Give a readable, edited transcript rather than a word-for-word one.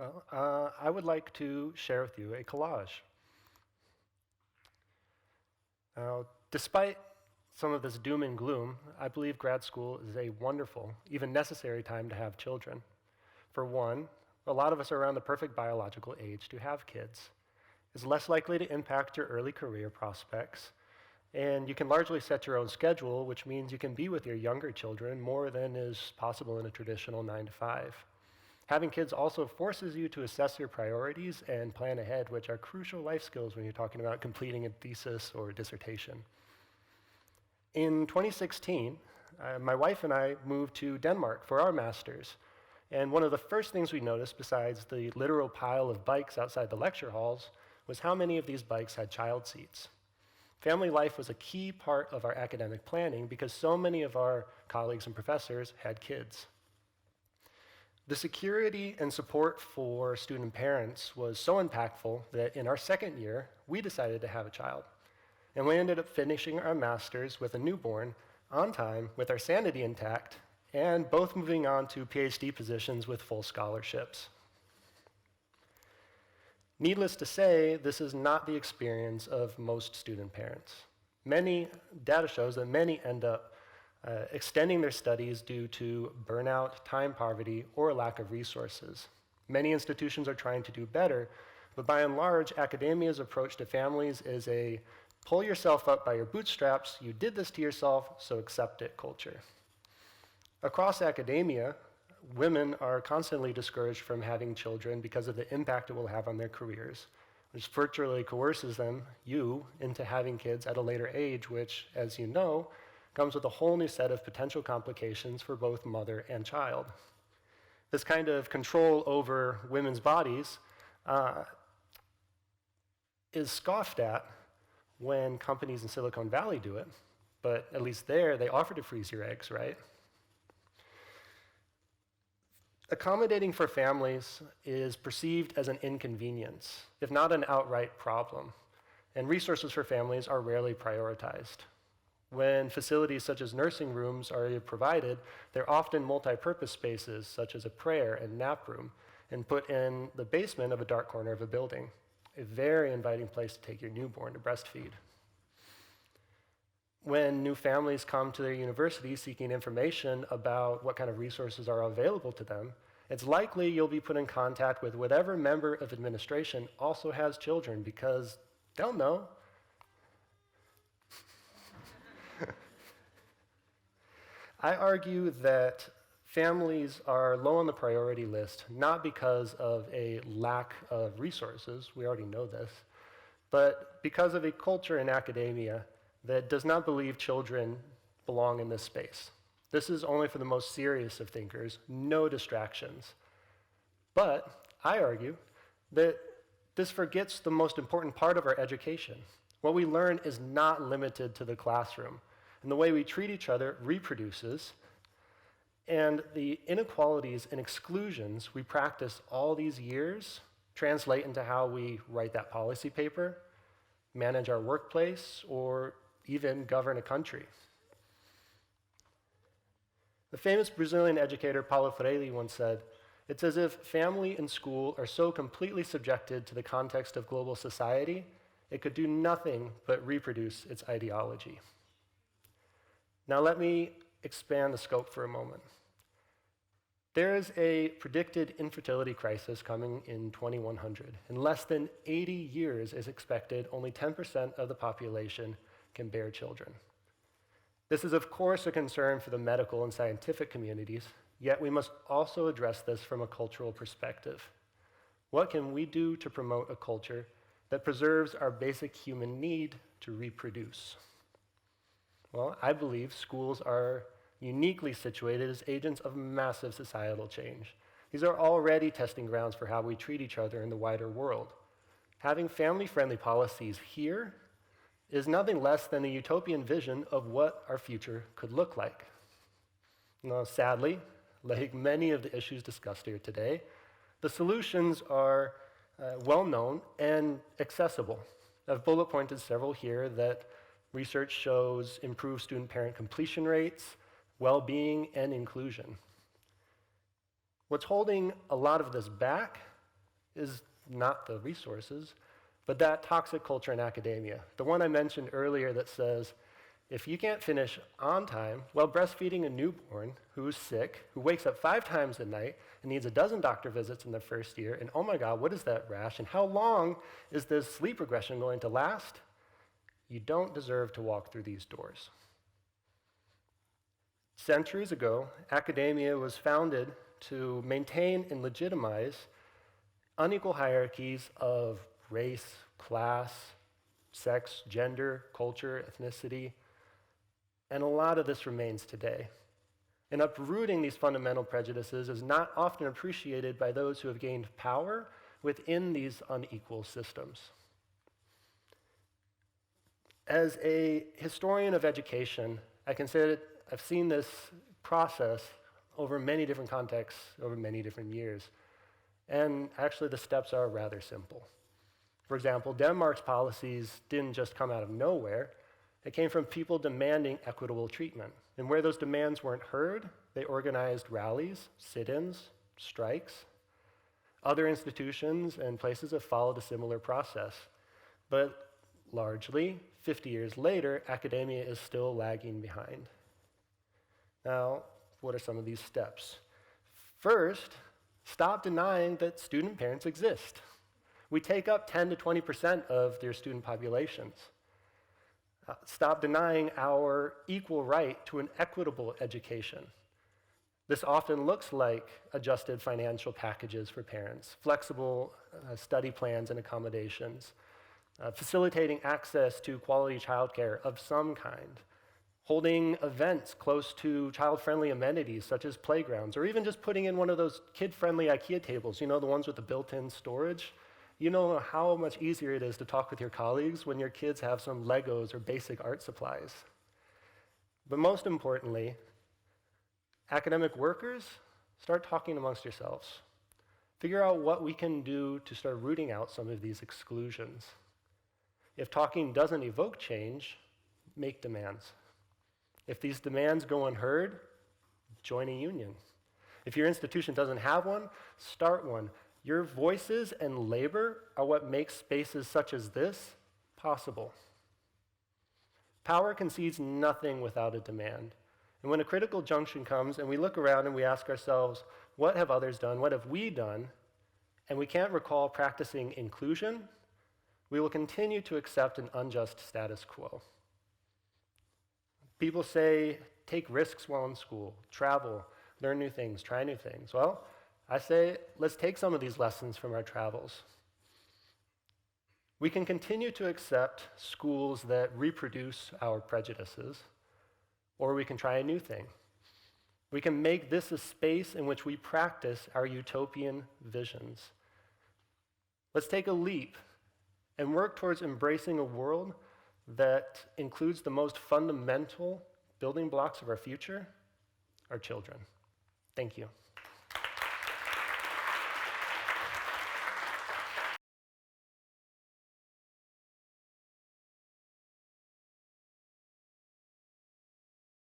I would like to share with you a collage. Now, despite some of this doom and gloom, I believe grad school is a wonderful, even necessary time to have children. For one, a lot of us are around the perfect biological age to have kids. It's less likely to impact your early career prospects, and you can largely set your own schedule, which means you can be with your younger children more than is possible in a traditional 9 to 5. Having kids also forces you to assess your priorities and plan ahead, which are crucial life skills when you're talking about completing a thesis or a dissertation. In 2016, my wife and I moved to Denmark for our master's. And one of the first things we noticed, besides the literal pile of bikes outside the lecture halls, was how many of these bikes had child seats. Family life was a key part of our academic planning because so many of our colleagues and professors had kids. The security and support for student parents was so impactful that in our second year, we decided to have a child. And we ended up finishing our master's with a newborn on time, with our sanity intact, and both moving on to PhD positions with full scholarships. Needless to say, this is not the experience of most student parents. Data shows that many end up extending their studies due to burnout, time poverty, or a lack of resources. Many institutions are trying to do better, but by and large, academia's approach to families is a pull yourself up by your bootstraps, you did this to yourself, so accept it culture. Across academia, women are constantly discouraged from having children because of the impact it will have on their careers, which virtually coerces you, into having kids at a later age, which, as you know, comes with a whole new set of potential complications for both mother and child. This kind of control over women's bodies is scoffed at when companies in Silicon Valley do it, but at least there, they offer to freeze your eggs, right? Accommodating for families is perceived as an inconvenience, if not an outright problem, and resources for families are rarely prioritized. When facilities such as nursing rooms are provided, they're often multi-purpose spaces, such as a prayer and nap room, and put in the basement of a dark corner of a building, a very inviting place to take your newborn to breastfeed. When new families come to their university seeking information about what kind of resources are available to them, it's likely you'll be put in contact with whatever member of administration also has children, because they'll know. I argue that families are low on the priority list, not because of a lack of resources, we already know this, but because of a culture in academia that does not believe children belong in this space. This is only for the most serious of thinkers, no distractions. But I argue that this forgets the most important part of our education. What we learn is not limited to the classroom, and the way we treat each other reproduces, and the inequalities and exclusions we practice all these years translate into how we write that policy paper, manage our workplace, or even govern a country. The famous Brazilian educator Paulo Freire once said, "It's as if family and school are so completely subjected to the context of global society, it could do nothing but reproduce its ideology." Now let me expand the scope for a moment. There is a predicted infertility crisis coming in 2100. In less than 80 years, as expected, only 10% of the population can bear children. This is, of course, a concern for the medical and scientific communities, yet we must also address this from a cultural perspective. What can we do to promote a culture that preserves our basic human need to reproduce? Well, I believe schools are uniquely situated as agents of massive societal change. These are already testing grounds for how we treat each other in the wider world. Having family-friendly policies here is nothing less than a utopian vision of what our future could look like. Now, sadly, like many of the issues discussed here today, the solutions are well-known and accessible. I've bullet pointed several here that research shows improved student-parent completion rates, well-being, and inclusion. What's holding a lot of this back is not the resources, but that toxic culture in academia. The one I mentioned earlier that says, if you can't finish on time while breastfeeding a newborn who's sick, who wakes up 5 times a night and needs a dozen doctor visits in the first year, and oh my God, what is that rash? And how long is this sleep regression going to last? You don't deserve to walk through these doors. Centuries ago, academia was founded to maintain and legitimize unequal hierarchies of race, class, sex, gender, culture, ethnicity, and a lot of this remains today. And uprooting these fundamental prejudices is not often appreciated by those who have gained power within these unequal systems. As a historian of education, I can say that I've seen this process over many different contexts, over many different years. And actually, the steps are rather simple. For example, Denmark's policies didn't just come out of nowhere. It came from people demanding equitable treatment. And where those demands weren't heard, they organized rallies, sit-ins, strikes. Other institutions and places have followed a similar process. But largely, 50 years later, academia is still lagging behind. Now, what are some of these steps? First, stop denying that student parents exist. We take up 10 to 20% of their student populations. Stop denying our equal right to an equitable education. This often looks like adjusted financial packages for parents, flexible study plans and accommodations, facilitating access to quality childcare of some kind, holding events close to child-friendly amenities such as playgrounds, or even just putting in one of those kid-friendly IKEA tables, you know, the ones with the built-in storage. You know how much easier it is to talk with your colleagues when your kids have some Legos or basic art supplies. But most importantly, academic workers, start talking amongst yourselves. Figure out what we can do to start rooting out some of these exclusions. If talking doesn't evoke change, make demands. If these demands go unheard, join a union. If your institution doesn't have one, start one. Your voices and labor are what makes spaces such as this possible. Power concedes nothing without a demand. And when a critical junction comes and we look around and we ask ourselves, what have others done? What have we done? And we can't recall practicing inclusion, we will continue to accept an unjust status quo. People say, take risks while in school, travel, learn new things, try new things. Well, I say, let's take some of these lessons from our travels. We can continue to accept schools that reproduce our prejudices, or we can try a new thing. We can make this a space in which we practice our utopian visions. Let's take a leap and work towards embracing a world that includes the most fundamental building blocks of our future, our children. Thank you.